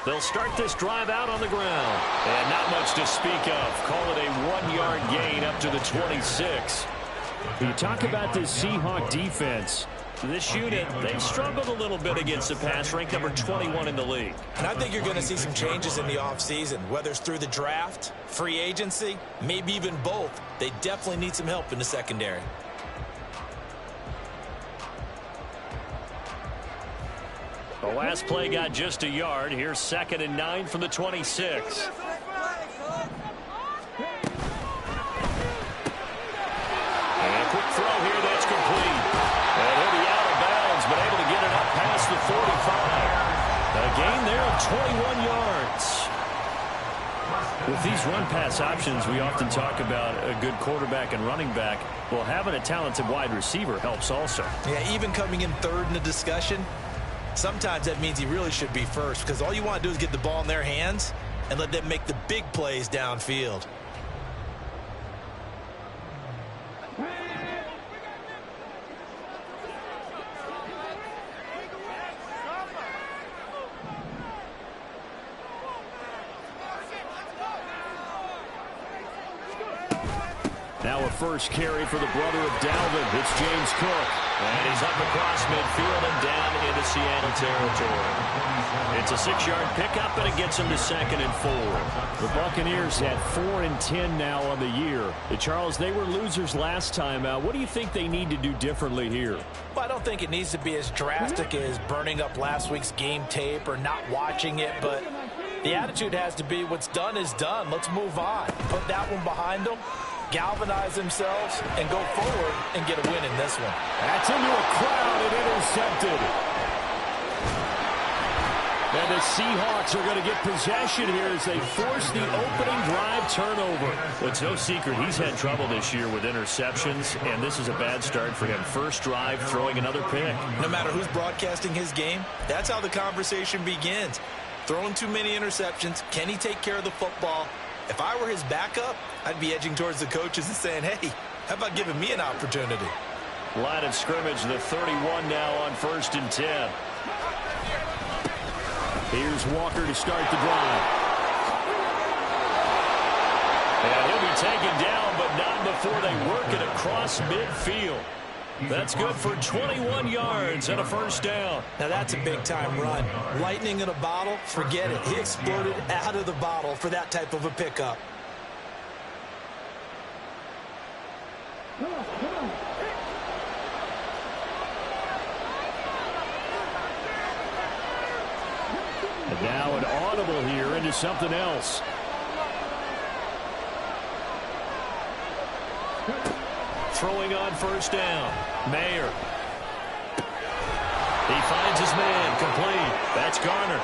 They'll start this drive out on the ground. And not much to speak of. Call it a 1-yard gain up to the 26. You talk about this Seahawk defense. This unit, they've struggled a little bit against the pass, ranked number 21 in the league. And I think you're going to see some changes in the offseason, whether it's through the draft, free agency, maybe even both. They definitely need some help in the secondary. The last play got just a yard. Here's 2nd and 9 from the 26. And a quick throw here that's complete. And he'll be out of bounds, but able to get it up past the 45. A gain there of 21 yards. With these run-pass options, we often talk about a good quarterback and running back. Well, having a talented wide receiver helps also. Yeah, even coming in third in the discussion, sometimes that means he really should be first, because all you want to do is get the ball in their hands and let them make the big plays downfield. Now a first carry for the brother of Dalvin. It's James Cook. And he's up across midfield and down into Seattle territory. It's a 6-yard pickup, and it gets him to 2nd and 4. The Buccaneers had 4 and 10 now on the year. Charles, they were losers last time out. What do you think they need to do differently here? Well, I don't think it needs to be as drastic as burning up last week's game tape or not watching it, but the attitude has to be what's done is done. Let's move on. Put that one behind them. Galvanize themselves and go forward and get a win in this one. That's into a crowd and intercepted. And the Seahawks are going to get possession here as they force the opening drive turnover. It's no secret he's had trouble this year with interceptions, and this is a bad start for him. First drive, throwing another pick. No matter who's broadcasting his game, that's how the conversation begins. Throwing too many interceptions, can he take care of the football? If I were his backup, I'd be edging towards the coaches and saying, hey, how about giving me an opportunity? Line of scrimmage, the 31 now on 1st and 10. Here's Walker to start the drive. And he'll be taken down, but not before they work it across midfield. That's good for 21 yards and a first down. Now that's a big-time run. Lightning in a bottle, forget it. He exploded out of the bottle for that type of a pickup. And now an audible here into something else. Throwing on first down. Mayer. He finds his man, complete. That's Garner.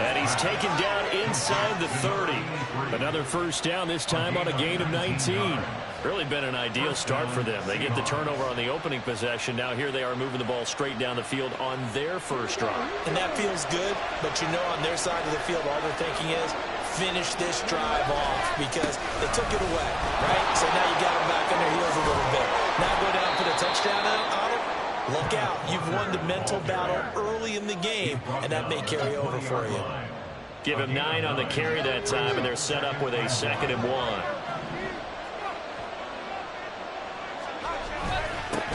And he's taken down inside the 30. Another first down, this time on a gain of 19. Really been an ideal start for them. They get the turnover on the opening possession. Now here they are moving the ball straight down the field on their first drive. And that feels good, but you know on their side of the field all they're thinking is finish this drive off because they took it away, right? So now you got them back on their heels a little bit. Now go down and put a touchdown on it. Look out. You've won the mental battle early in the game, and that may carry over for you. Give him 9 on the carry that time, and they're set up with a 2nd and 1.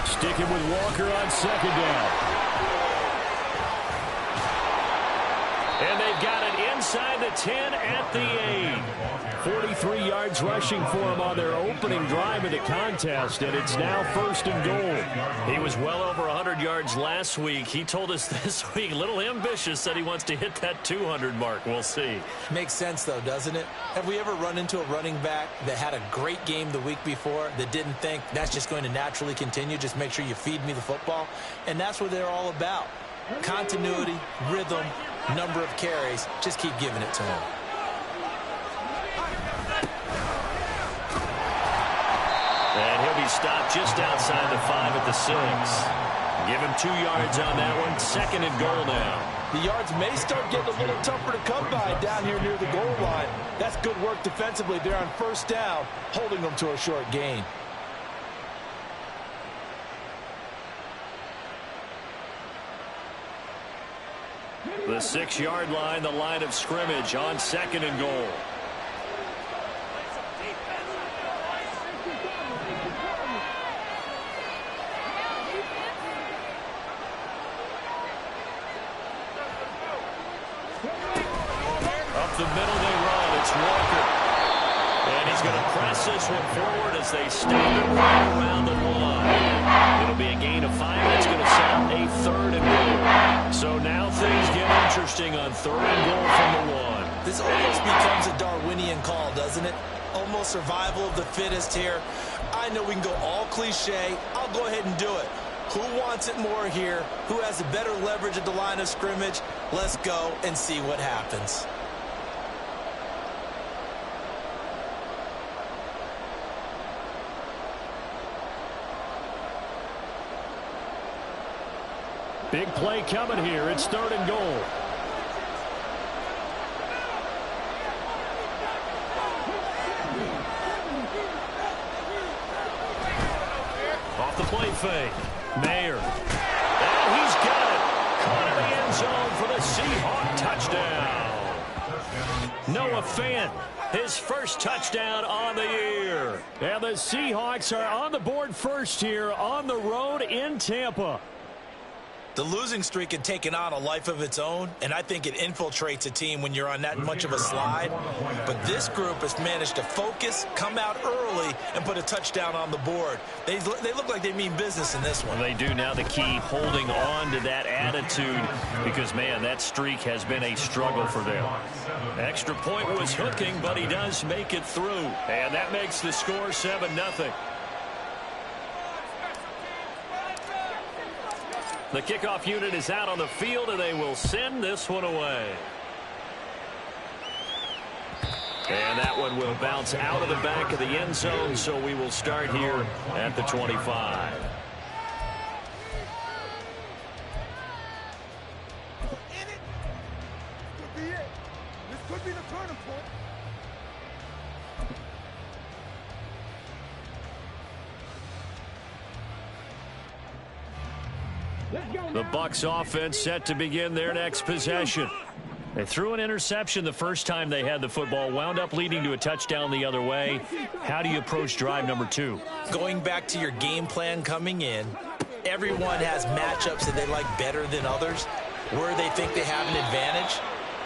Sticking with Walker on 2nd down. And they've got it inside the 10 at the 8. 43 yards rushing for him on their opening drive of the contest, and it's now 1st and goal. He was well over 100 yards last week. He told us this week, a little ambitious, said he wants to hit that 200 mark. We'll see. Makes sense, though, doesn't it? Have we ever run into a running back that had a great game the week before that didn't think that's just going to naturally continue? Just make sure you feed me the football. And that's what they're all about. Continuity, rhythm, number of carries. Just keep giving it to him. And he'll be stopped just outside the 5 at the 6. Give him 2 yards on that one. 2nd and goal now. The yards may start getting a little tougher to come by down here near the goal line. That's good work defensively there on first down, holding them to a short gain. The 6-yard line, the line of scrimmage on 2nd and goal. Up the middle they run. It's Walker. And he's going to press this one forward as they stop it right around the 1. It'll be a gain of 5. That's going to set up a 3rd and goal. So now things get interesting on 3rd and goal from the 1. This almost becomes a Darwinian call, doesn't it? Almost survival of the fittest here. I know we can go all cliche. I'll go ahead and do it. Who wants it more here? Who has a better leverage at the line of scrimmage? Let's go and see what happens. Big play coming here. It's 3rd and goal. Off the play fake. Mayer. And he's got it. Caught in the end zone for the Seahawk touchdown. Noah Fant, his first touchdown on the year. And the Seahawks are on the board first here on the road in Tampa. The losing streak had taken on a life of its own, and I think it infiltrates a team when you're on that much of a slide. But this group has managed to focus, come out early, and put a touchdown on the board. They look like they mean business in this one. They do. Now the key, holding on to that attitude, because, man, that streak has been a struggle for them. Extra point was hooking, but he does make it through. And that makes the score 7-0. The kickoff unit is out on the field, and they will send this one away. And that one will bounce out of the back of the end zone, so we will start here at the 25. This could be the turning point. The Bucs offense set to begin their next possession. They threw an interception the first time they had the football, wound up leading to a touchdown the other way. How do you approach drive number 2? Going back to your game plan coming in, everyone has matchups that they like better than others. Where they think they have an advantage,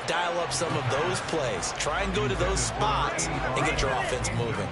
dial up some of those plays. Try and go to those spots and get your offense moving.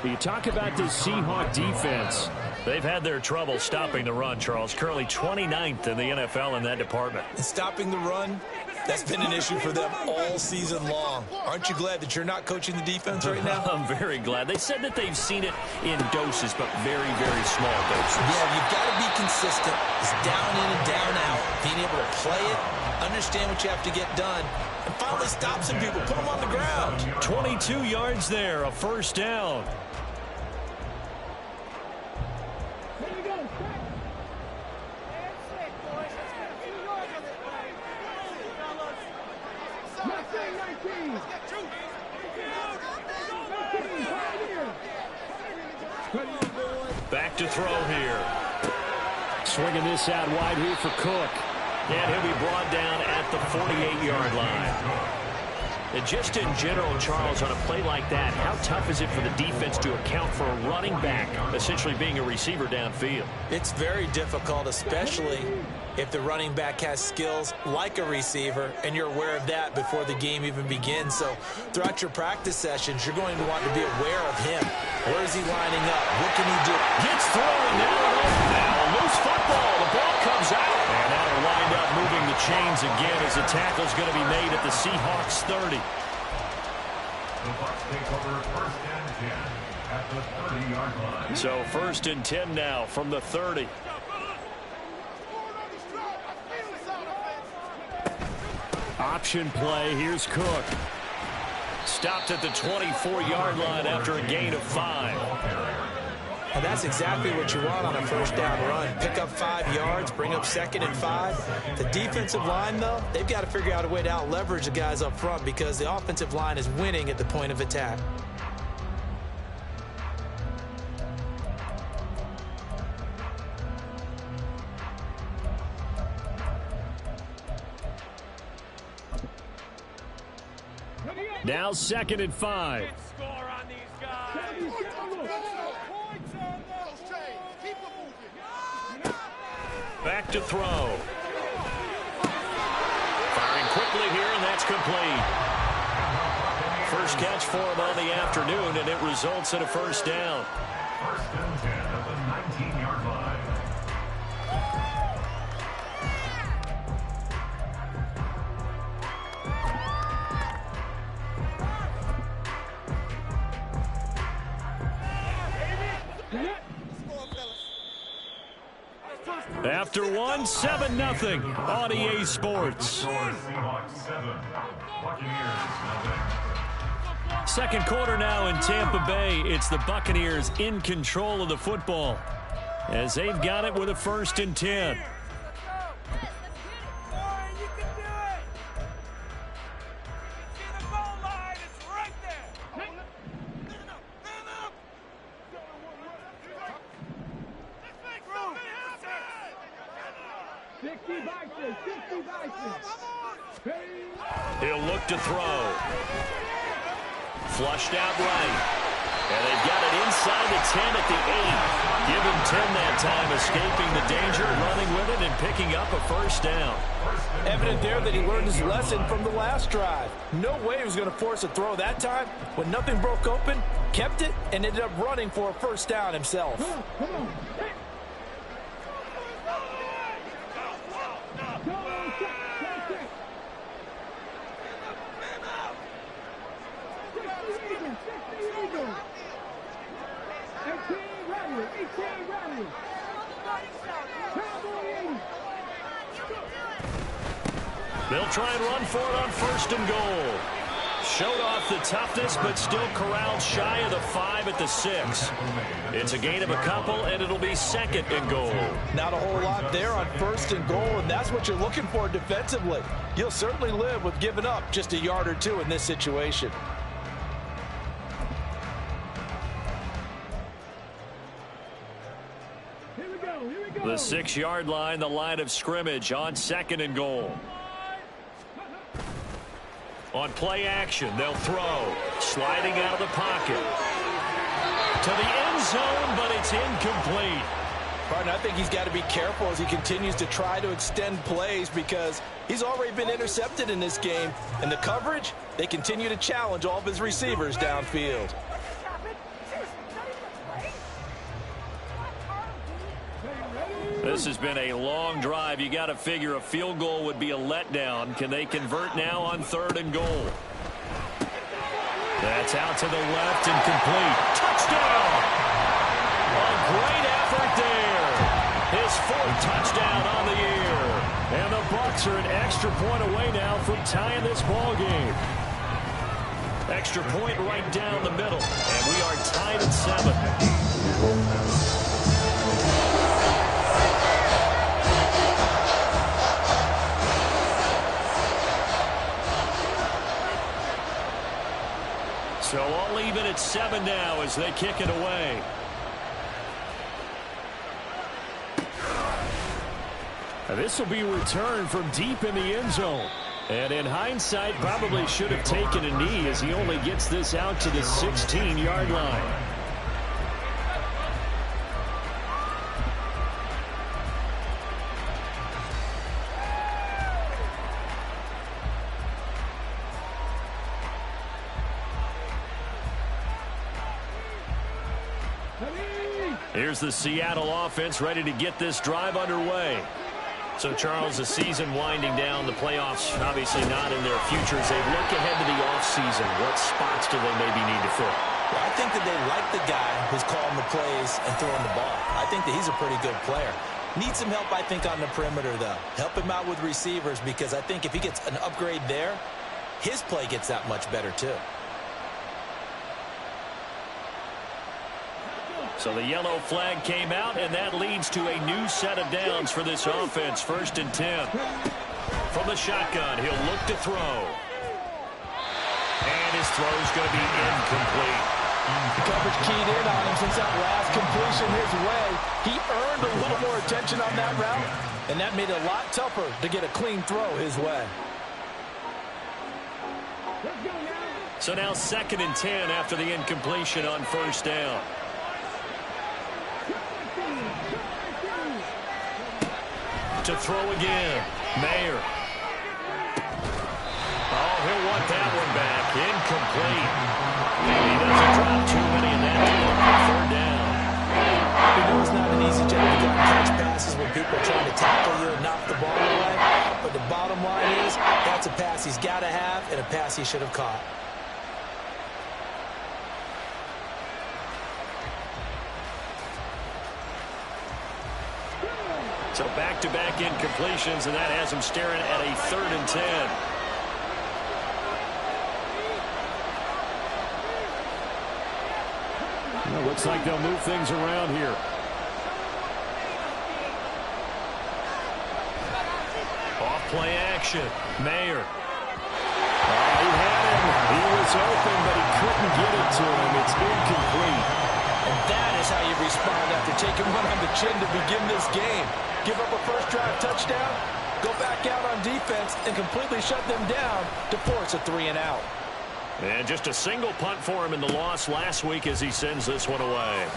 You talk about this Seahawk defense. They've had their trouble stopping the run, Charles. Currently 29th in the NFL in that department. And stopping the run, that's been an issue for them all season long. Aren't you glad that you're not coaching the defense right now? I'm very glad. They said that they've seen it in doses, but very, very small doses. Yeah, you've got to be consistent. It's down in and down out. Being able to play it, understand what you have to get done, and finally stop some people, put them on the ground. 22 yards there, a first down. Back to throw here. Swinging this out wide here for Cook. And he'll be brought down at the 48-yard line. And just in general, Charles, on a play like that, how tough is it for the defense to account for a running back essentially being a receiver downfield? It's very difficult, especially if the running back has skills like a receiver, and you're aware of that before the game even begins. So throughout your practice sessions, you're going to want to be aware of him. Where is he lining up? What can he do? Gets through, and now a loose football. The ball comes out. And that'll wind up moving the chains again as the tackle's going to be made at the Seahawks 30. The Bucs take over 1st and 10 at the 30-yard line. So 1st and 10 now from the 30. Option play. Here's Cook. Stopped at the 24-yard line after a gain of 5. And that's exactly what you want on a first down run. Pick up 5 yards, bring up 2nd and 5. The defensive line, though, they've got to figure out a way to out-leverage the guys up front because the offensive line is winning at the point of attack. Now 2nd and 5. Score on these guys. Back to throw. Firing quickly here, and that's complete. First catch for him on the afternoon, and it results in a first down. 1st and 10 at the 19-yard line. After one, 7-0 on EA Sports. Seahawks 7, Buccaneers 0. Second quarter now in Tampa Bay. It's the Buccaneers in control of the football as they've got it with a 1st and 10. He'll look to throw. Flushed out right. And they've got it inside the 10 at the 8. Give him 10 that time, escaping the danger, running with it, and picking up a first down. Evident there that he learned his lesson from the last drive. No way he was going to force a throw that time. When nothing broke open, kept it, and ended up running for a first down himself. Come on. They'll try and run for it on 1st and goal. Showed off the toughness, but still corralled shy of the 5 at the 6. It's a gain of a couple, and it'll be 2nd and goal. Not a whole lot there on 1st and goal, and that's what you're looking for defensively. You'll certainly live with giving up just a yard or two in this situation. The 6-yard line, the line of scrimmage on 2nd and goal. On play action, they'll throw. Sliding out of the pocket. To the end zone, but it's incomplete. Partner, I think he's got to be careful as he continues to try to extend plays because he's already been intercepted in this game. And the coverage, they continue to challenge all of his receivers downfield. This has been a long drive. You got to figure a field goal would be a letdown. Can they convert now on 3rd and goal? That's out to the left and complete. Touchdown! A great effort there. His 4th touchdown on the year. And the Bucs are an extra point away now from tying this ball game. Extra point right down the middle. And we are tied at 7. So all even at 7 now as they kick it away. This will be returned from deep in the end zone. And in hindsight, probably should have taken a knee as he only gets this out to the 16-yard line. Here's the Seattle offense ready to get this drive underway. So, Charles, the season winding down, the playoffs obviously not in their futures. They look ahead to the offseason. What spots do they maybe need to fill? Well, I think that they like the guy who's calling the plays and throwing the ball. I think that he's a pretty good player. Needs some help, I think, on the perimeter, though. Help him out with receivers because I think if he gets an upgrade there, his play gets that much better, too. So the yellow flag came out, and that leads to a new set of downs for this offense. 1st and 10. From the shotgun, he'll look to throw. And his throw's going to be incomplete. Coverage keyed in on him since that last completion his way. He earned a little more attention on that route, and that made it a lot tougher to get a clean throw his way. So now 2nd and 10 after the incompletion on first down. To throw again. Mayer. Oh, he'll want that one back. Incomplete. He doesn't drop too many in that third down. You know it's not an easy job to go and catch passes when people are trying to tackle you and knock the ball away. But the bottom line is, that's a pass he's got to have and a pass he should have caught. So back-to-back incompletions, and that has him staring at a 3rd and 10. Well, looks like they'll move things around here. Off play action. Mayer. Oh, he had him. He was open, but he couldn't get it to him. It's incomplete. And that is how you respond after taking one on the chin to begin this game. Give up a first drive touchdown, go back out on defense, and completely shut them down to force a 3-and-out. And just a single punt for him in the loss last week as he sends this one away.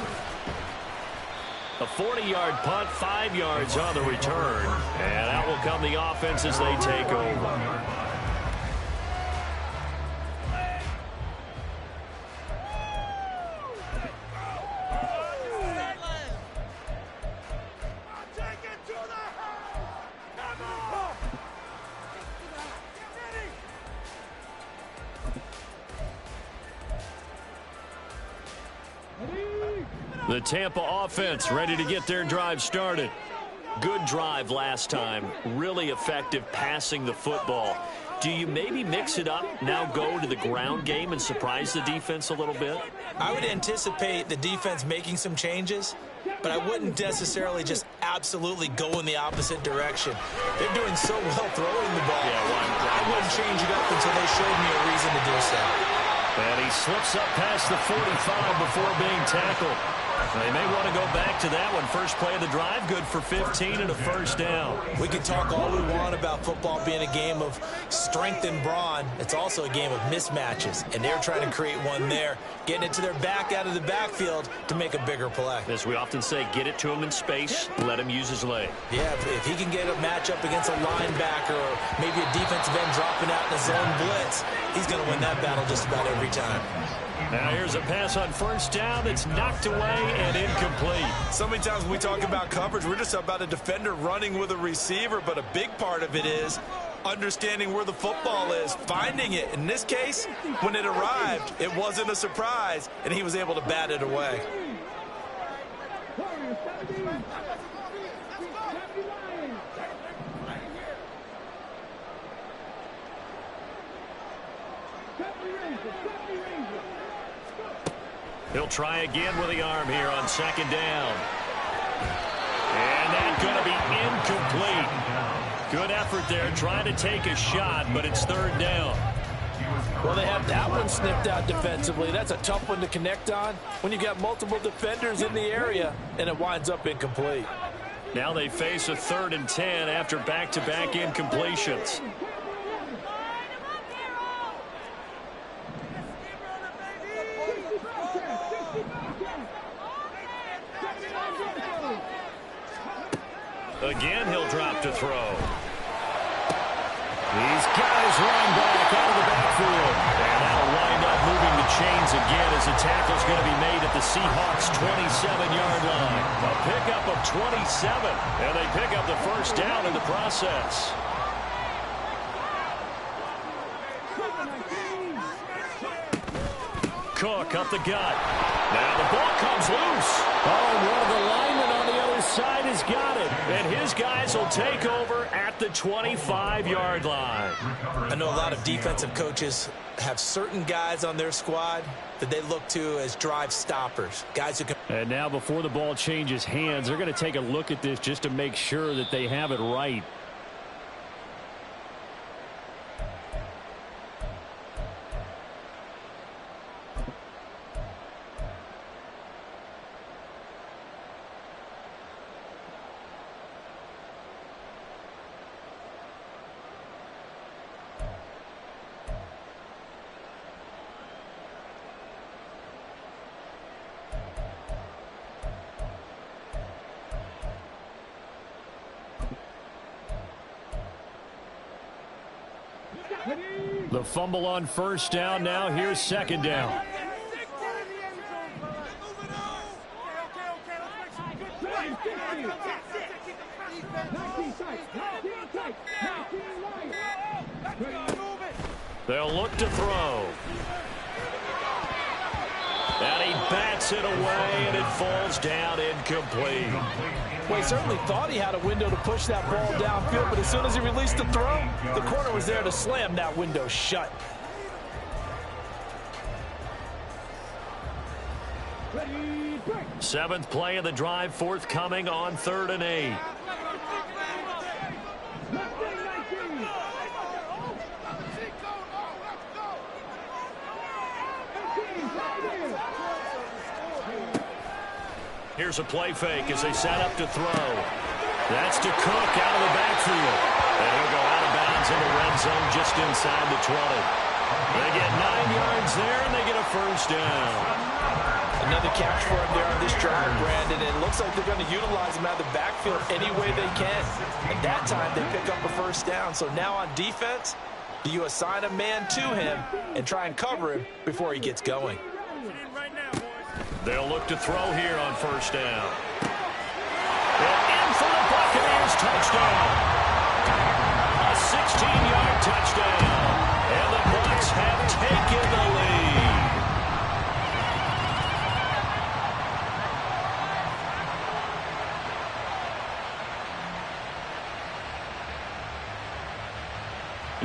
A 40-yard punt, 5 yards on the return. And out will come the offense as they take over. The Tampa offense ready to get their drive started. Good drive last time. Really effective passing the football. Do you maybe mix it up, now go to the ground game and surprise the defense a little bit? I would anticipate the defense making some changes, but I wouldn't necessarily just absolutely go in the opposite direction. They're doing so well throwing the ball. I wouldn't change it up until they showed me a reason to do so. And he slips up past the 45 before being tackled. They may want to go back to that one. First play of the drive, good for 15 and a first down. We can talk all we want about football being a game of strength and brawn. It's also a game of mismatches, and they're trying to create one there, getting it to their back out of the backfield to make a bigger play. As we often say, get it to him in space, let him use his leg. Yeah, if he can get a matchup against a linebacker or maybe a defensive end dropping out in a zone blitz, he's going to win that battle just about every time. Now here's a pass on first down that's knocked away and incomplete. So many times when we talk about coverage, we're just about a defender running with a receiver, but a big part of it is understanding where the football is, finding it. In this case, when it arrived, it wasn't a surprise, and he was able to bat it away. He'll try again with the arm here on second down. And that's going to be incomplete. Good effort there, trying to take a shot, but it's third down. Well, they have that one snipped out defensively. That's a tough one to connect on when you've got multiple defenders in the area, and it winds up incomplete. Now they face a 3rd and 10 after back-to-back incompletions. Again, he'll drop to throw. He's got his running back out of the backfield. And that'll wind up moving the chains again as the tackle's going to be made at the Seahawks' 27-yard line. A pickup of 27, and they pick up the first down in the process. Cook up the gut. Now the ball comes loose. Oh, one of the linemen on the other side has got it. And his guys will take over at the 25-yard line. I know a lot of defensive coaches have certain guys on their squad that they look to as drive stoppers. Guys who can... And now before the ball changes hands, they're going to take a look at this just to make sure that they have it right. The fumble on first down. Now here's second down. They'll look to throw. And he bats it away, and it falls down incomplete. Well, he certainly thought he had a window to push that ball downfield, but as soon as he released the throw, the corner was there to slam that window shut. Seventh play of the drive, forthcoming on 3rd and 8. Here's a play fake as they set up to throw. That's to Cook out of the backfield. And he'll go out of bounds in the red zone just inside the 20. They get 9 yards there, and they get a first down. Another catch for him there on this drive, Brandon. And it looks like they're going to utilize him out of the backfield any way they can. At that time, they pick up a first down. So now on defense, do you assign a man to him and try and cover him before he gets going? They'll look to throw here on first down. And in for the Buccaneers touchdown. A 16-yard touchdown. And the Bucs have taken the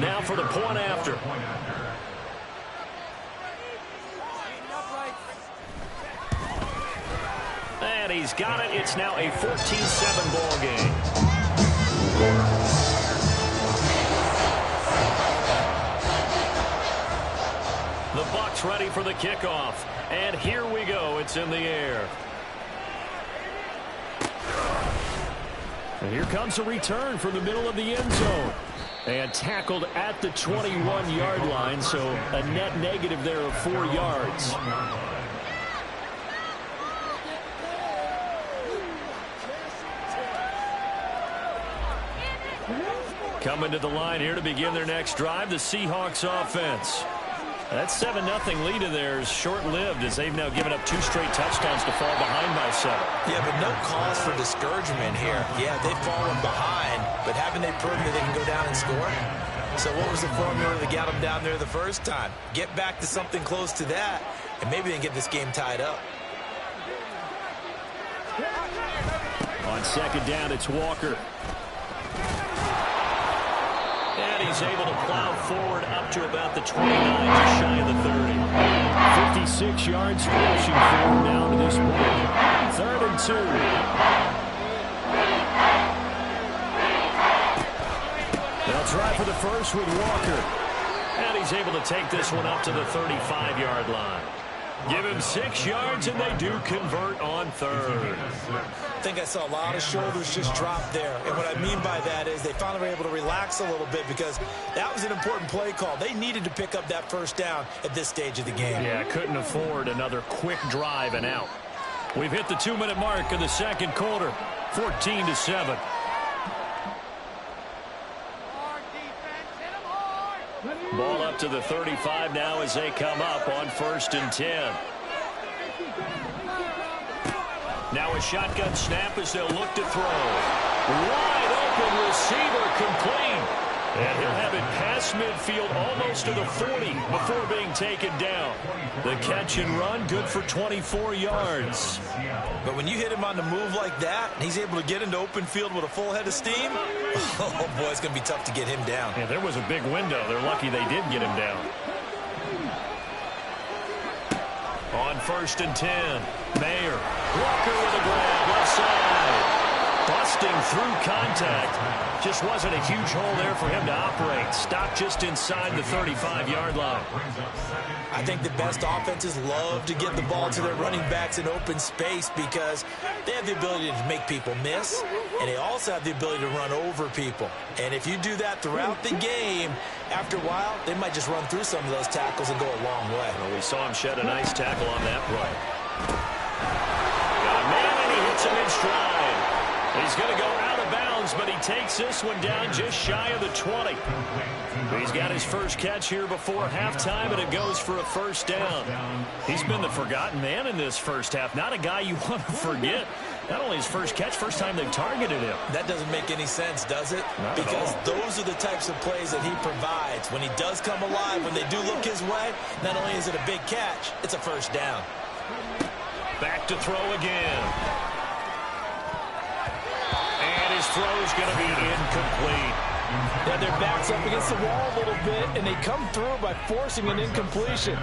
lead. Now for the point after. And he's got it. It's now a 14-7 ball game. The Bucs ready for the kickoff. And here we go. It's in the air. And here comes a return from the middle of the end zone. And tackled at the 21-yard line, so a net negative there of 4 yards. Coming to the line here to begin their next drive, the Seahawks offense. That 7-0 lead of theirs short-lived as they've now given up 2 straight touchdowns to fall behind by 7. Yeah, but no cause for discouragement here. Yeah, they've fallen behind, but haven't they proven that they can go down and score? So what was the formula that got them down there the first time? Get back to something close to that, and maybe they can get this game tied up. On second down, it's Walker. And he's able to plow forward up to about the 29, just shy of the 30. 56 yards rushing forward down to this point. 3rd and 2. They'll try for the first with Walker. And he's able to take this one up to the 35-yard line. Give him 6 yards, and they do convert on 3rd. I think I saw a lot of shoulders just drop there. And what I mean by that is they finally were able to relax a little bit because that was an important play call. They needed to pick up that first down at this stage of the game. Yeah, couldn't afford another quick drive and out. We've hit the 2-minute mark of the second quarter, 14-7. Ball up to the 35 now as they come up on 1st and 10. Now a shotgun snap as they'll look to throw. Wide open receiver complete. And he'll have it past midfield almost to the 40 before being taken down. The catch and run good for 24 yards. But when you hit him on the move like that, and he's able to get into open field with a full head of steam, oh boy, it's going to be tough to get him down. Yeah, there was a big window. They're lucky they did get him down. On 1st and 10, Mayer. Walker with a grab, offside. Busting through contact. Just wasn't a huge hole there for him to operate. Stopped just inside the 35-yard line. I think the best offenses love to get the ball to their running backs in open space because they have the ability to make people miss, and they also have the ability to run over people. And if you do that throughout the game, after a while, they might just run through some of those tackles and go a long way. Well, we saw him shed a nice tackle on that play. Got a man, and he hits him in stride. He's going to go out of of bounds, but he takes this one down just shy of the 20. He's got his first catch here before halftime, and it goes for a first down. He's been the forgotten man in this first half. Not a guy you want to forget. Not only his first catch, first time they've targeted him. That doesn't make any sense, does it? Not because those are the types of plays that he provides. When he does come alive, when they do look his way, not only is it a big catch, it's a first down. Back to throw again. And his throw's going to be incomplete. Yeah, their back's up against the wall a little bit, and they come through by forcing an incompletion.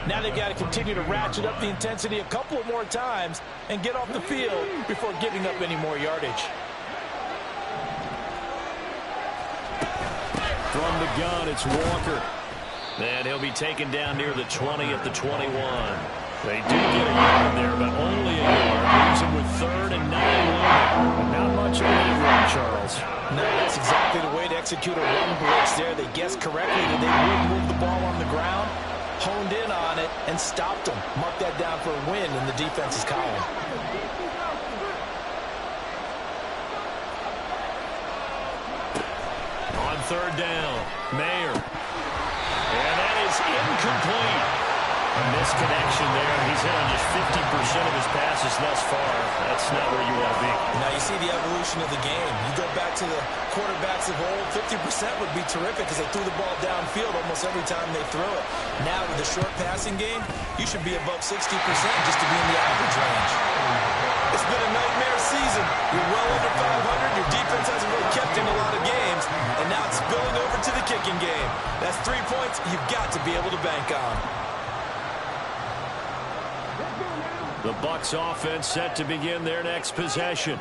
Now they've got to continue to ratchet up the intensity a couple of more times and get off the field before giving up any more yardage. From the gun, it's Walker. And he'll be taken down near the 20 at the 21. They do get a yard there, but only a yard. Leaves him with 3rd and 9 looming. Not much of a lead run, Charles. No, that's exactly the way to execute a run blitz there. They guessed correctly that they would move the ball on the ground, honed in on it, and stopped them. Mark that down for a win in the defense's column. On 3rd down, Mayer. And that is incomplete. A misconnection there. He's hit on just 50% of his passes thus far. That's not where you want to be. Now you see the evolution of the game. You go back to the quarterbacks of old, 50% would be terrific because they threw the ball downfield almost every time they threw it. Now with the short passing game, you should be above 60% just to be in the average range. It's been a nightmare season. You're well under 500. Your defense hasn't really kept in a lot of games, and now it's spilling over to the kicking game. That's 3 points you've got to be able to bank on. The Bucs offense set to begin their next possession.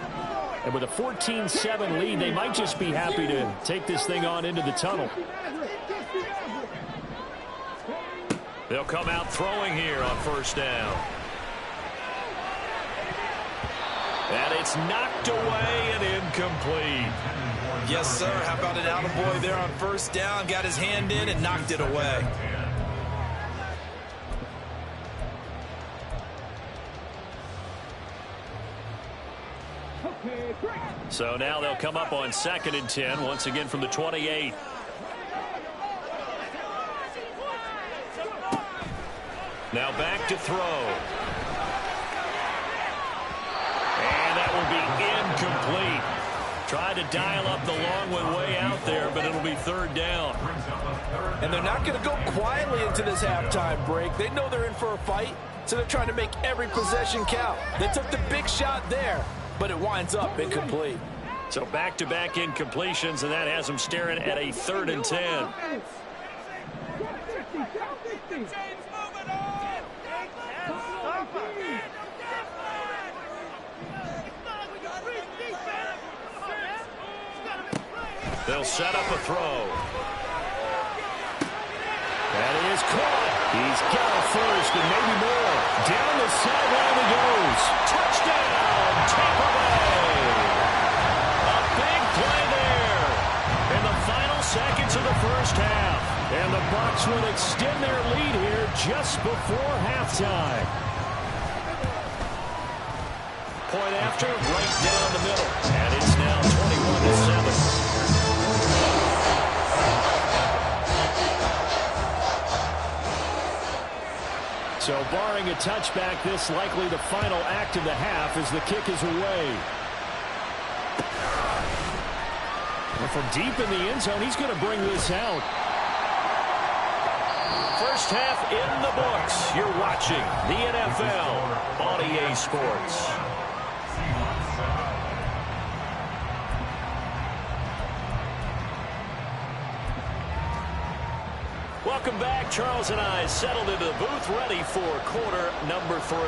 And with a 14-7 lead, they might just be happy to take this thing on into the tunnel. They'll come out throwing here on 1st down. And it's knocked away and incomplete. Yes, sir. How about an attaboy there on 1st down? Got his hand in and knocked it away. So now they'll come up on 2nd and 10, once again from the 28. Now back to throw. And that will be incomplete. Tried to dial up the long one way out there, but it'll be 3rd down. And they're not going to go quietly into this halftime break. They know they're in for a fight, so they're trying to make every possession count. They took the big shot there, but it winds up incomplete. So back-to-back incompletions, and that has them staring at a 3rd and 10. They'll set up a throw. That is caught. He's got it first and maybe more. Down the sideline he goes. Touchdown, Tampa Bay. A big play there in the final seconds of the first half. And the Bucs will extend their lead here just before halftime. Point after, right down the middle. And it's now 21-7. So barring a touchback, this likely the final act of the half as the kick is away. And from deep in the end zone, he's going to bring this out. First half in the books. You're watching the NFL on EA Sports. Welcome back. Charles and I settled into the booth ready for quarter number 3.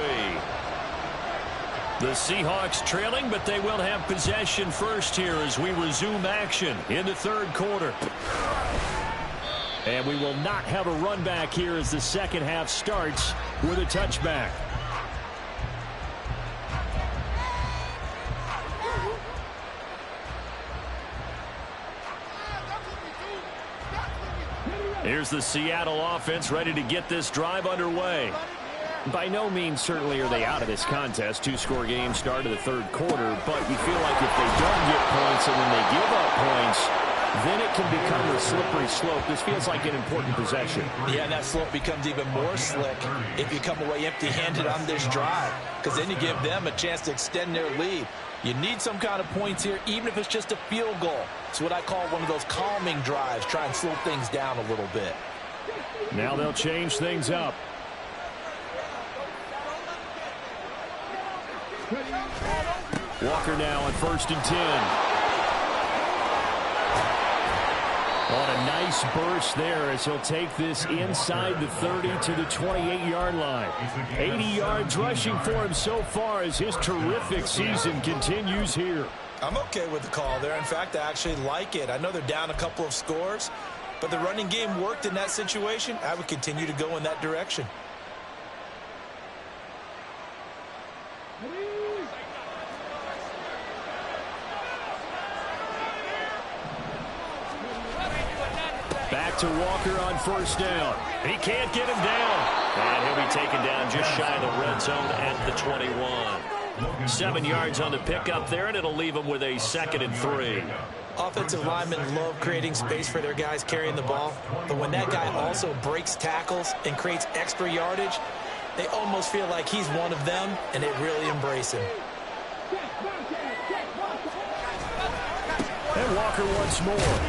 The Seahawks trailing, but they will have possession first here as we resume action in the 3rd quarter. And we will not have a run back here as the second half starts with a touchback. Here's the Seattle offense ready to get this drive underway. By no means certainly are they out of this contest. 2-score game start of the 3rd quarter, but you feel like if they don't get points, points, and when they give up points, then it can become a slippery slope. This feels like an important possession. Yeah, and that slope becomes even more slick if you come away empty-handed on this drive, because then you give them a chance to extend their lead. You need some kind of points here, even if it's just a field goal. It's what I call one of those calming drives, try and slow things down a little bit. Now they'll change things up. Walker now on 1st and 10. On a nice burst there as he'll take this inside the 30 to the 28-yard line. 80 yards rushing for him so far as his terrific season continues here. I'm okay with the call there. In fact, I actually like it. I know they're down a couple of scores, but the running game worked in that situation. I would continue to go in that direction. Back to Walker on 1st down. He can't get him down. And he'll be taken down just shy of the red zone at the 21. 7 yards on the pickup there, and it'll leave him with a 2nd and 3. Offensive linemen love creating space for their guys carrying the ball, but when that guy also breaks tackles and creates extra yardage, they almost feel like he's one of them, and they really embrace him. And Walker once more.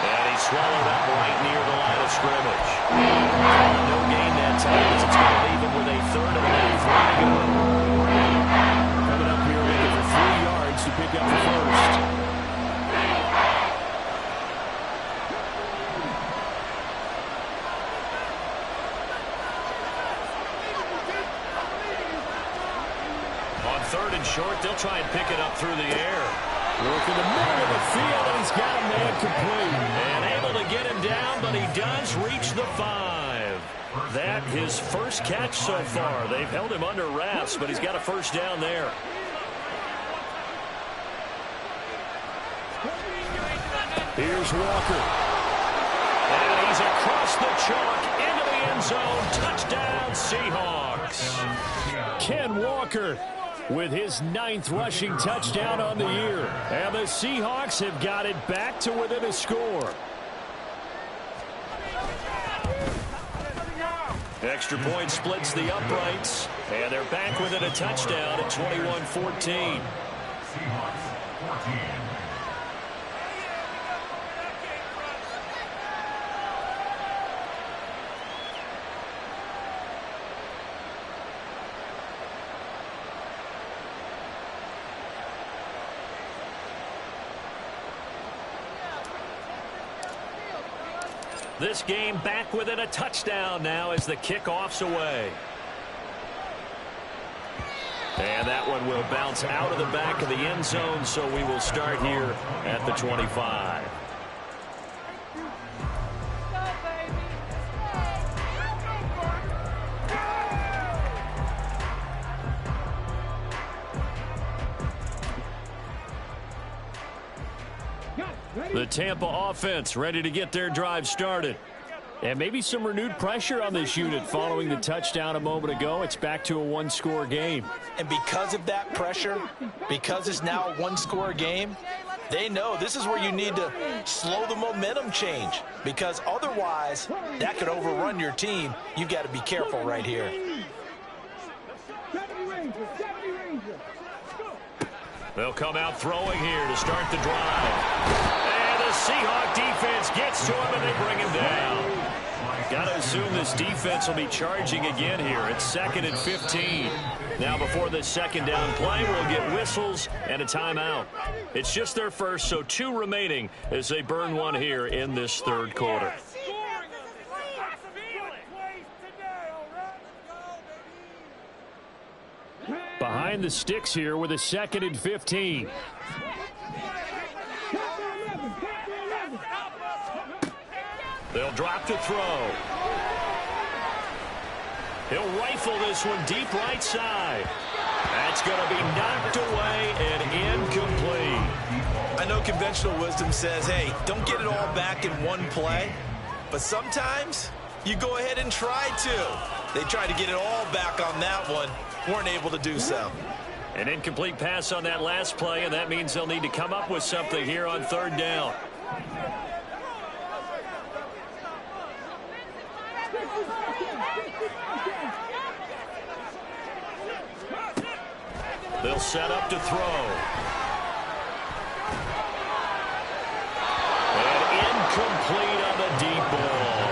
And he swallowed up right near the line of scrimmage. No gain that time as it's going to leave him with a 3rd and about 3 to go. Coming up here looking for 3 yards to pick up the 1st. On 3rd and short, they'll try and pick it up through the air. Work in the middle of the field, and he's got a man complete. And able to get him down, but he does reach the 5. That his first catch so far. They've held him under wraps, but he's got a 1st down there. Here's Walker. And he's across the chalk into the end zone. Touchdown, Seahawks. Ken Walker with his 9th rushing touchdown on the year. And the Seahawks have got it back to within a score. Extra point splits the uprights. And they're back within a touchdown at 21-14. Seahawks 14. This game back within a touchdown now as the kickoff's away. And that one will bounce out of the back of the end zone, so we will start here at the 25. The Tampa offense ready to get their drive started. And maybe some renewed pressure on this unit following the touchdown a moment ago. It's back to a 1-score game. And because of that pressure, because it's now a 1-score game, they know this is where you need to slow the momentum change, because otherwise that could overrun your team. You've got to be careful right here. They'll come out throwing here to start the drive. And the Seahawk defense gets to him, and they bring him down. Got to assume this defense will be charging again here. It's 2nd and 15. Now before this 2nd down play, we'll get whistles and a timeout. It's just their first, so 2 remaining as they burn one here in this 3rd quarter. Behind the sticks here with a 2nd and 15. They'll drop to throw. He'll rifle this one deep right side. That's going to be knocked away and incomplete. I know conventional wisdom says, hey, don't get it all back in one play. But sometimes you go ahead and try to. They tried to get it all back on that one. Weren't able to do so. An incomplete pass on that last play, and that means they'll need to come up with something here on third down. They'll set up to throw. And incomplete on the deep ball.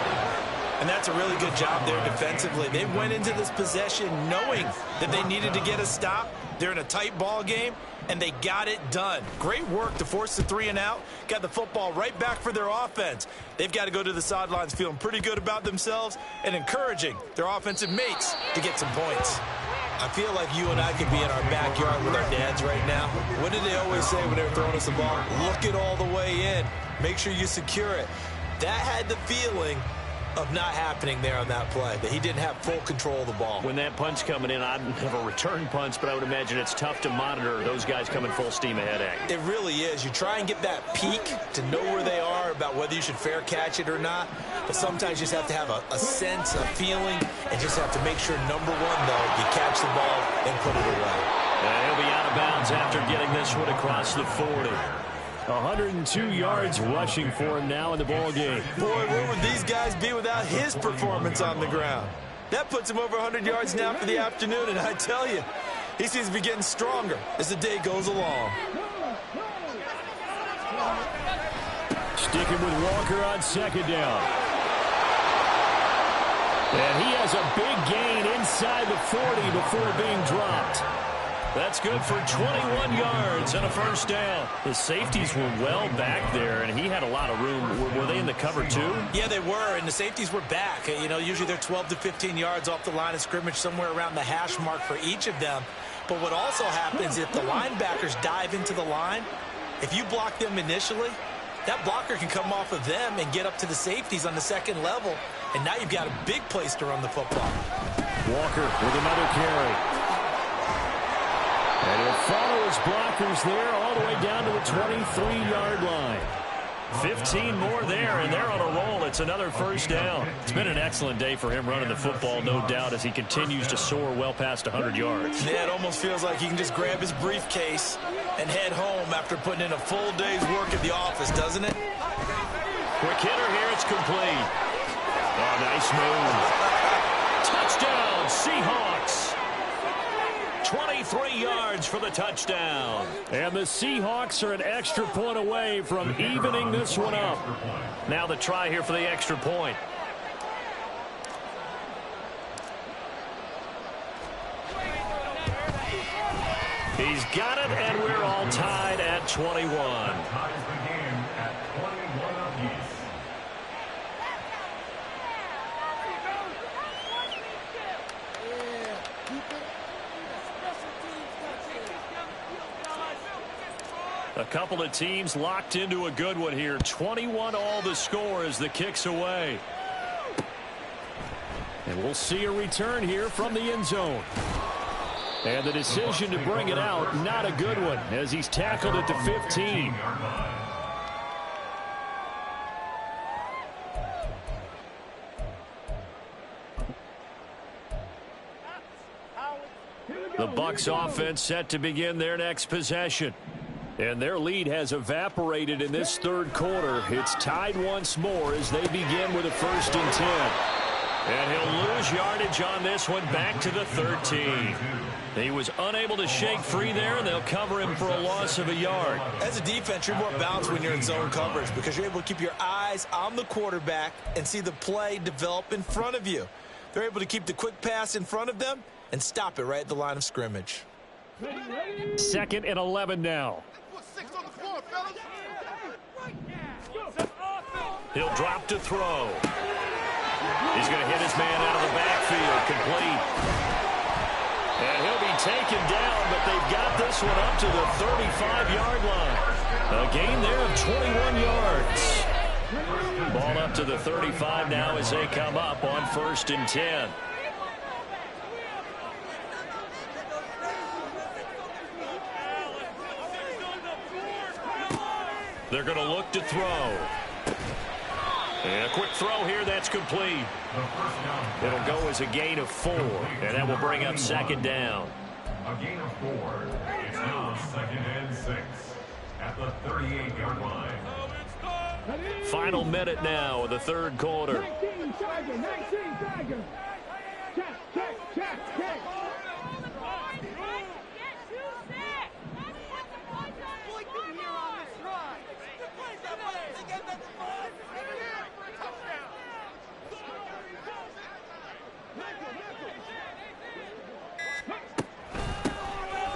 And that's a really good job there defensively. They went into this possession knowing that they needed to get a stop. They're in a tight ball game, and they got it done. Great work to force the 3 and out. Got the football right back for their offense. They've got to go to the sidelines feeling pretty good about themselves and encouraging their offensive mates to get some points. I feel like you and I could be in our backyard with our dads right now. What did they always say when they were throwing us the ball? Look it all the way in. Make sure you secure it. That had the feeling of not happening there on that play, that he didn't have full control of the ball. When that punch coming in, I'd have a return punch, but I would imagine it's tough to monitor those guys coming full steam ahead at. It really is. You try and get that peak to know where they are about whether you should fair catch it or not, but sometimes you just have to have a sense, a feeling, and just have to make sure, number one, though, you catch the ball and put it away. He'll be out of bounds after getting this one across the 40. 102 yards rushing for him now in the ball game. Boy, where would these guys be without his performance on the ground? That puts him over 100 yards now for the afternoon, and I tell you, he seems to be getting stronger as the day goes along. Sticking with Walker on second down. And he has a big gain inside the 40 before being dropped. That's good for 21 yards and a first down. The safeties were well back there, and he had a lot of room. Were they in the cover too? Yeah, they were, and the safeties were back. You know, usually they're 12 to 15 yards off the line of scrimmage, somewhere around the hash mark for each of them. But what also happens if the linebackers dive into the line, if you block them initially, that blocker can come off of them and get up to the safeties on the second level, and now you've got a big place to run the football. Walker with another carry. And he'll follow his blockers there all the way down to the 23-yard line. 15 more there, and they're on a roll. It's another first down. It's been an excellent day for him running the football, no doubt, as he continues to soar well past 100 yards. Yeah, it almost feels like he can just grab his briefcase and head home after putting in a full day's work at the office, doesn't it? Quick hitter here. It's complete. Oh, nice move. Touchdown, Seahawks. 23 yards for the touchdown. And the Seahawks are an extra point away from evening this one up. Now the try here for the extra point. He's got it, and we're all tied at 21. Ties the game at 21 apiece. A couple of teams locked into a good one here. 21 all the score as the kick's away. And we'll see a return here from the end zone. And the decision to bring it out, not a good one, as he's tackled at the 15. The Bucs offense set to begin their next possession. And their lead has evaporated in this third quarter. It's tied once more as they begin with a 1st and 10. And he'll lose yardage on this one back to the 13. He was unable to shake free there, and they'll cover him for a loss of a yard. As a defense, you're more balanced when you're in zone coverage because you're able to keep your eyes on the quarterback and see the play develop in front of you. They're able to keep the quick pass in front of them and stop it right at the line of scrimmage. 2nd and 11 now. He'll drop to throw. He's going to hit his man out of the backfield, complete. And he'll be taken down, but they've got this one up to the 35-yard line. A gain there of 21 yards. Ball up to the 35 now as they come up on 1st and 10. They're going to look to throw. And a quick throw here, that's complete. It'll go as a gain of 4, and that will bring up 2nd down. A gain of 4. It's now 2nd and 6 at the 38-yard line. Final minute now of the third quarter. 19 Tiger. Check.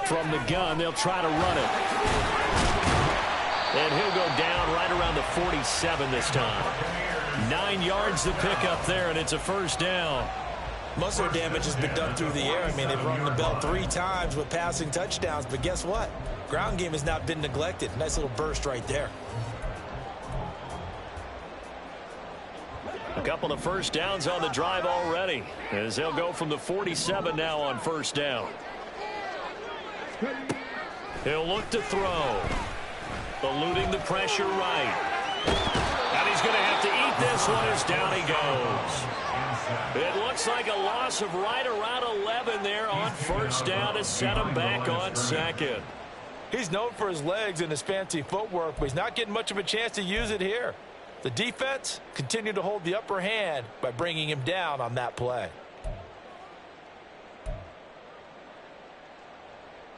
From the gun, they'll try to run it. And he'll go down right around the 47 this time. 9 yards to pick up there, and it's a first down. Most of their damage has been done through the air. I mean, they've rung the bell 3 times with passing touchdowns, but guess what? Ground game has not been neglected. Nice little burst right there. A couple of first downs on the drive already, as they'll go from the 47 now on first down. He'll look to throw. Eluding the pressure right. And he's going to have to eat this one as down he goes. It looks like a loss of right around 11 there on first down to set him back on second. He's known for his legs and his fancy footwork, but he's not getting much of a chance to use it here. The defense continued to hold the upper hand by bringing him down on that play.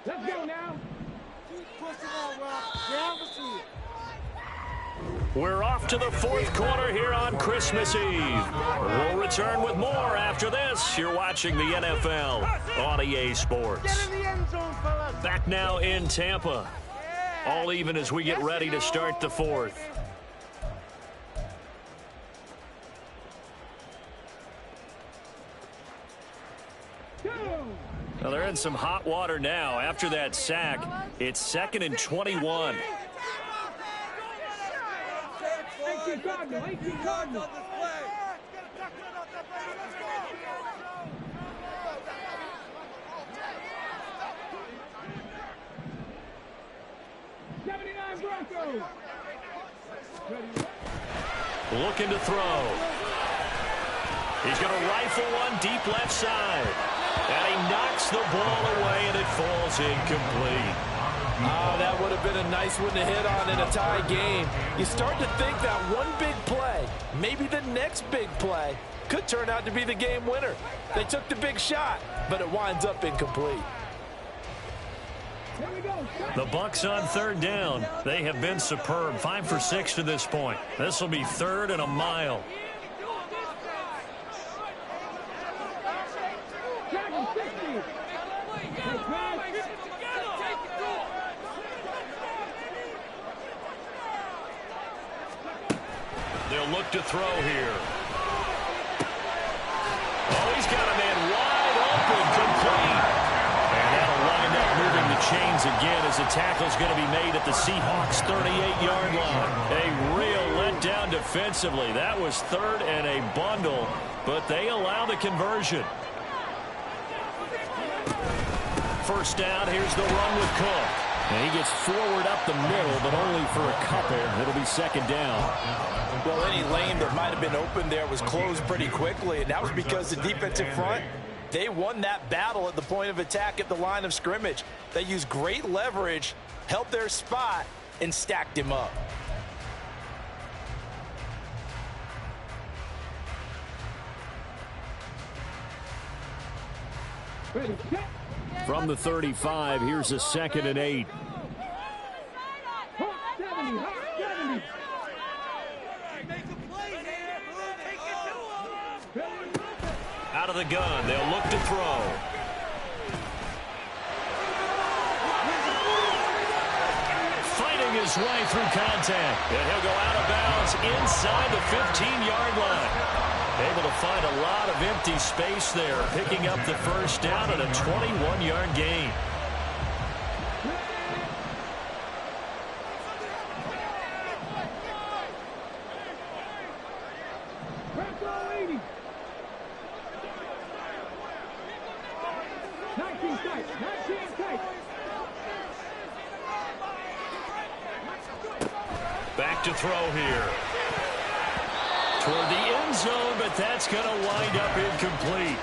Let's go now. We're off to the fourth quarter here on Christmas Eve. We'll return with more after this. You're watching the NFL on EA Sports. Back now in Tampa. All even as we get ready to start the fourth. Well, they're in some hot water now. After that sack, it's 2nd and 21. 18 Cardinal. Looking to throw. He's going to rifle one deep left side. And he knocks the ball away, and it falls incomplete. Oh, that would have been a nice one to hit on in a tie game. You start to think that one big play, maybe the next big play, could turn out to be the game winner. They took the big shot, but it winds up incomplete. The Bucs on third down. They have been superb. 5 for 6 to this point. This will be 3rd and a mile. They'll look to throw here. Oh, he's got a man wide open, complete. And that'll wind up moving the chains again as the tackle's going to be made at the Seahawks' 38-yard line. A real letdown defensively. That was 3rd and a bundle, but they allow the conversion. First down, here's the run with Cook. And he gets forward up the middle, but only for a couple. It'll be 2nd down. Well, any lane that might have been open there was closed pretty quickly, and that was because the defensive front, they won that battle at the point of attack at the line of scrimmage. They used great leverage, held their spot, and stacked him up. From the 35, here's a 2nd and 8. Out of the gun, they'll look to throw. Fighting his way through contact. And he'll go out of bounds inside the 15-yard line. Able to find a lot of empty space there, picking up the first down and a 21-yard gain. Back to throw here. Toward the end zone, but that's going to wind up incomplete.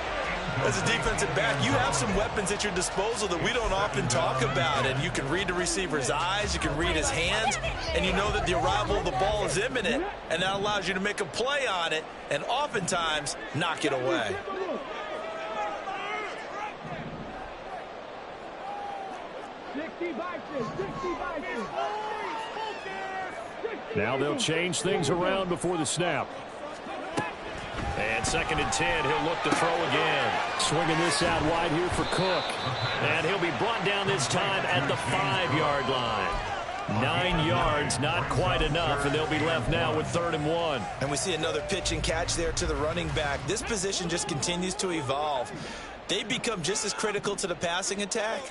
As a defensive back, you have some weapons at your disposal that we don't often talk about. And you can read the receiver's eyes, you can read his hands, and you know that the arrival of the ball is imminent. And that allows you to make a play on it and oftentimes knock it away. Now they'll change things around before the snap. And 2nd and 10, he'll look to throw again. Swinging this out wide here for Cook. And he'll be brought down this time at the 5-yard line. 9 yards, not quite enough, and they'll be left now with 3rd and 1. And we see another pitch and catch there to the running back. This position just continues to evolve. They become just as critical to the passing attack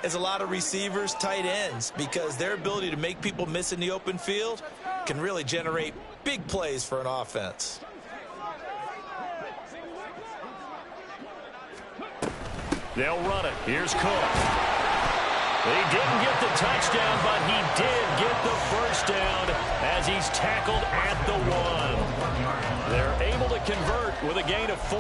as a lot of receivers, tight ends, because their ability to make people miss in the open field can really generate big plays for an offense. They'll run it. Here's Cook. He didn't get the touchdown, but he did get the first down as he's tackled at the 1. They're able to convert with a gain of 4.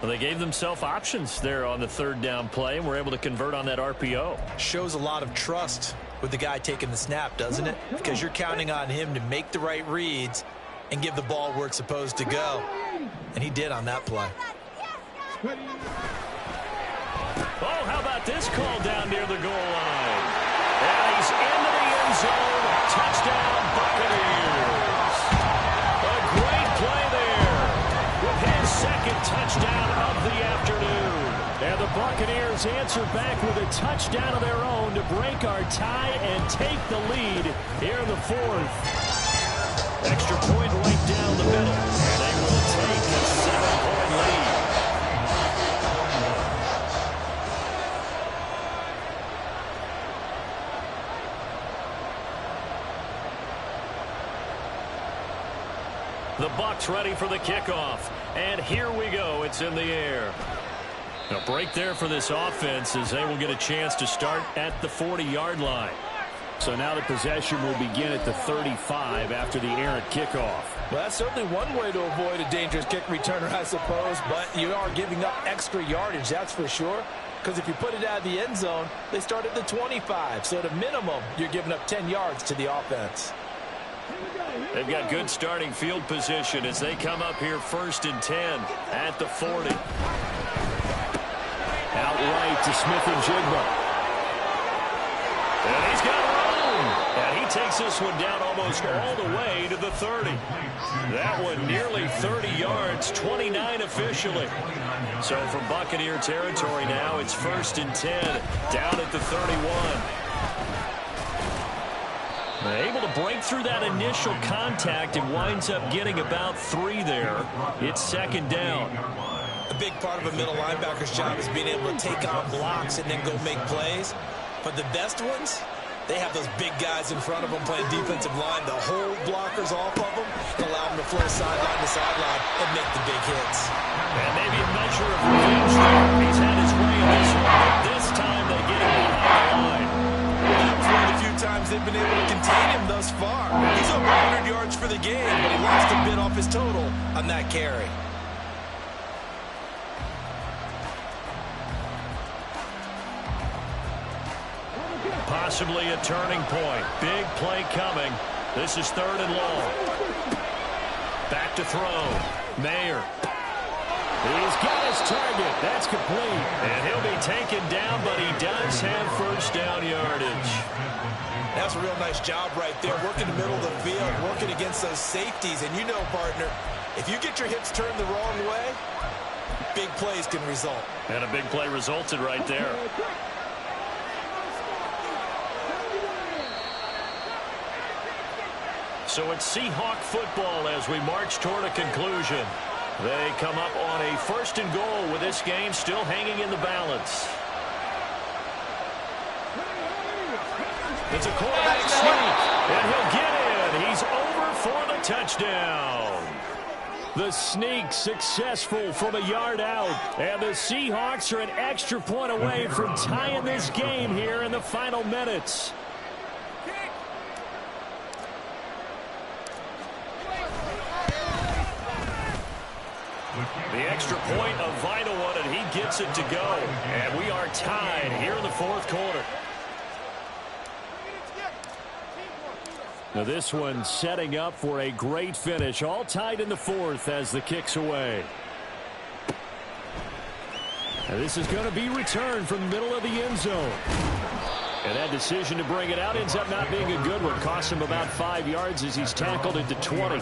Well, they gave themselves options there on the 3rd down play and were able to convert on that RPO. Shows a lot of trust with the guy taking the snap, doesn't it? Because you're counting on him to make the right reads and give the ball where it's supposed to go. And he did on that play. Oh, how about this call down near the goal line? And he's into the end zone. Touchdown, Buccaneers. A great play there with his 2nd touchdown of the afternoon. And the Buccaneers answer back with a touchdown of their own to break our tie and take the lead here in the 4th. Extra point right down the middle. And they will take a 7-point lead. The Bucs ready for the kickoff. And here we go. It's in the air. A break there for this offense as they will get a chance to start at the 40-yard line. So now the possession will begin at the 35 after the errant kickoff. Well, that's certainly one way to avoid a dangerous kick returner, I suppose. But you are giving up extra yardage, that's for sure. Because if you put it out of the end zone, they start at the 25. So at a minimum, you're giving up 10 yards to the offense. They've got good starting field position as they come up here 1st and 10 at the 40. Outright to Smith-Njigba. And he's got room. And he takes this one down almost all the way to the 30. That one nearly 30 yards, 29 officially. So from Buccaneer territory now, it's 1st and 10 down at the 31. Able to break through that initial contact and winds up getting about 3 there. It's 2nd down. A big part of a middle linebacker's job is being able to take on blocks and then go make plays. But the best ones, they have those big guys in front of them playing defensive line. The whole blockers off of them and allow them to flow sideline to sideline and make the big hits. And maybe a measure of revenge there. He's had his way in this one, but this time they get him behind the line. That was one of the few times they've been able to contain him thus far. He's over 100 yards for the game, but he lost a bit off his total on that carry. Possibly a turning point. Big play coming. This is 3rd and long. Back to throw. Mayer. He's got his target. That's complete. And he'll be taken down, but he does have 1st down yardage. That's a real nice job right there, working the middle of the field, working against those safeties. And you know, partner, if you get your hips turned the wrong way, big plays can result. And a big play resulted right there. So it's Seahawk football as we march toward a conclusion. They come up on a 1st and goal with this game still hanging in the balance. It's a quarterback sneak, and he'll get in. He's over for the touchdown. The sneak successful from a yard out. And the Seahawks are an extra point away from tying this game here in the final minutes. The extra point, a vital one, and he gets it to go. And we are tied here in the fourth quarter. Now this one setting up for a great finish. All tied in the fourth as the kick's away. Now this is going to be returned from the middle of the end zone. And that decision to bring it out ends up not being a good one. Costs him about 5 yards as he's tackled into 20.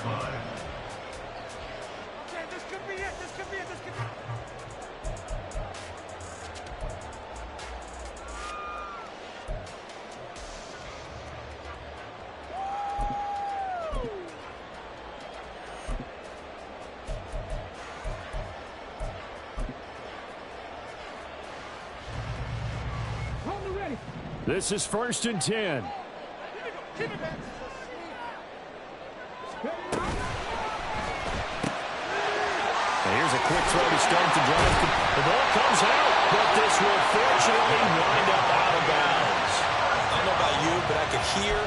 This is 1st and 10. And here's a quick throw to start the drive. The ball comes out, but this will fortunately wind up out of bounds. I don't know about you, but I could hear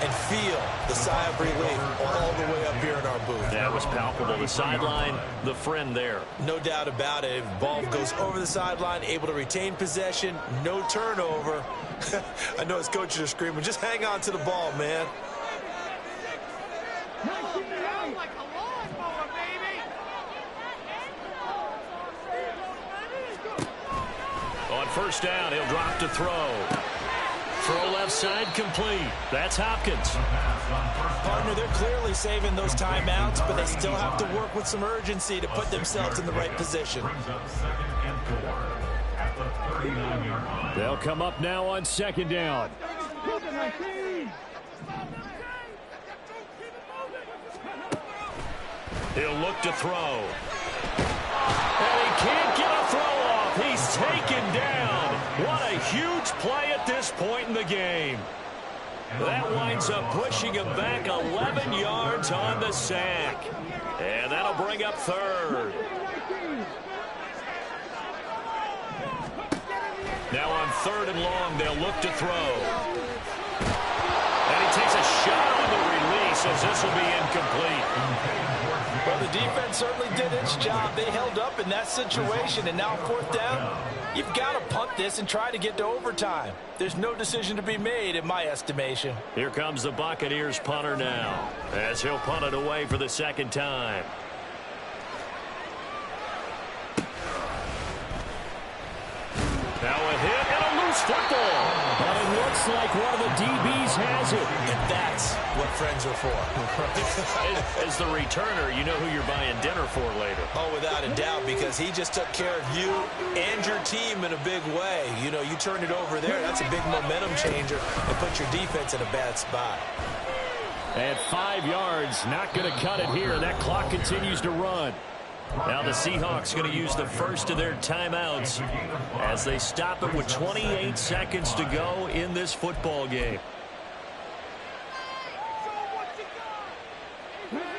and feel the sigh of relief all the way up here in our booth. That was palpable. The sideline, the friend there. No doubt about it. If the ball goes over the sideline, able to retain possession, no turnover. I know his coaches are screaming, just hang on to the ball, man. Like a lawnmower, baby. On 1st down, he'll drop to throw. Throw left side complete. That's Hopkins. Partner, they're clearly saving those timeouts, but they still have to work with some urgency to put themselves in the right position. They'll come up now on 2nd down. He'll look to throw. And he can't get a throw off. He's taken down. What a huge play at this point in the game. That winds up pushing him back 11 yards on the sack. And that'll bring up 3rd. Now on 3rd and long, they'll look to throw. And he takes a shot on the release as this will be incomplete. Well, the defense certainly did its job. They held up in that situation, and now 4th down, you've got to punt this and try to get to overtime. There's no decision to be made in my estimation. Here comes the Buccaneers punter now as he'll punt it away for the 2nd time. Now a hit and a loose football. But it looks like one of the DBs has it. And that's what friends are for. As the returner, you know who you're buying dinner for later. Oh, without a doubt, because he just took care of you and your team in a big way. You know, you turned it over there. That's a big momentum changer and put your defense in a bad spot. At 5 yards, not going to cut it here. That clock continues to run. Now the Seahawks going to use the first of their timeouts as they stop it with 28 seconds to go in this football game.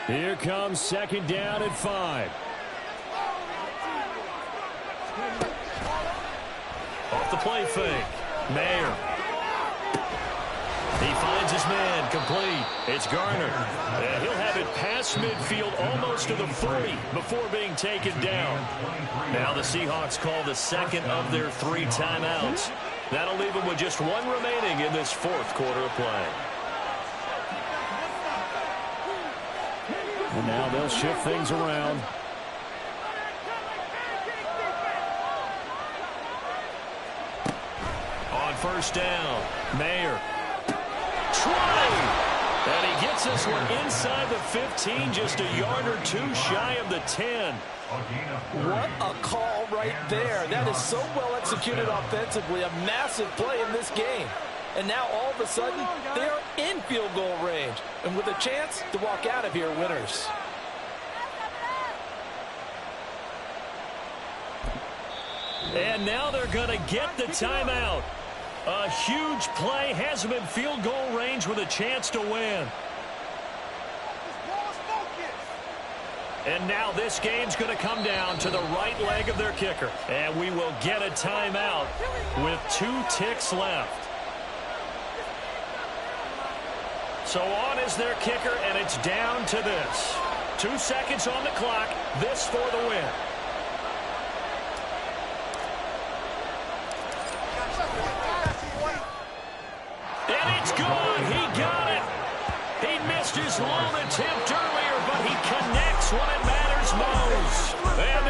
Here comes 2nd down at 5. Off the play fake. Mayer. He finds his man, complete. It's Garner. And he'll have it past midfield almost to the 40 before being taken down. Now the Seahawks call the 2nd of their 3 timeouts. That'll leave them with just 1 remaining in this 4th quarter of play. And now they'll shift things around. On 1st down, Mayer. And he gets this one inside the 15, just a yard or 2 shy of the 10. What a call right there. That is so well executed offensively. A massive play in this game. And now all of a sudden, they are in field goal range. And with a chance to walk out of here winners. And now they're going to get the timeout. A huge play, has them in field goal range with a chance to win. And now this game's going to come down to the right leg of their kicker. And we will get a timeout with 2 ticks left. So on is their kicker, and it's down to this. 2 seconds on the clock. This for the win. And it's good. He got it. He missed his lone attempt earlier, but he connects when it matters most. And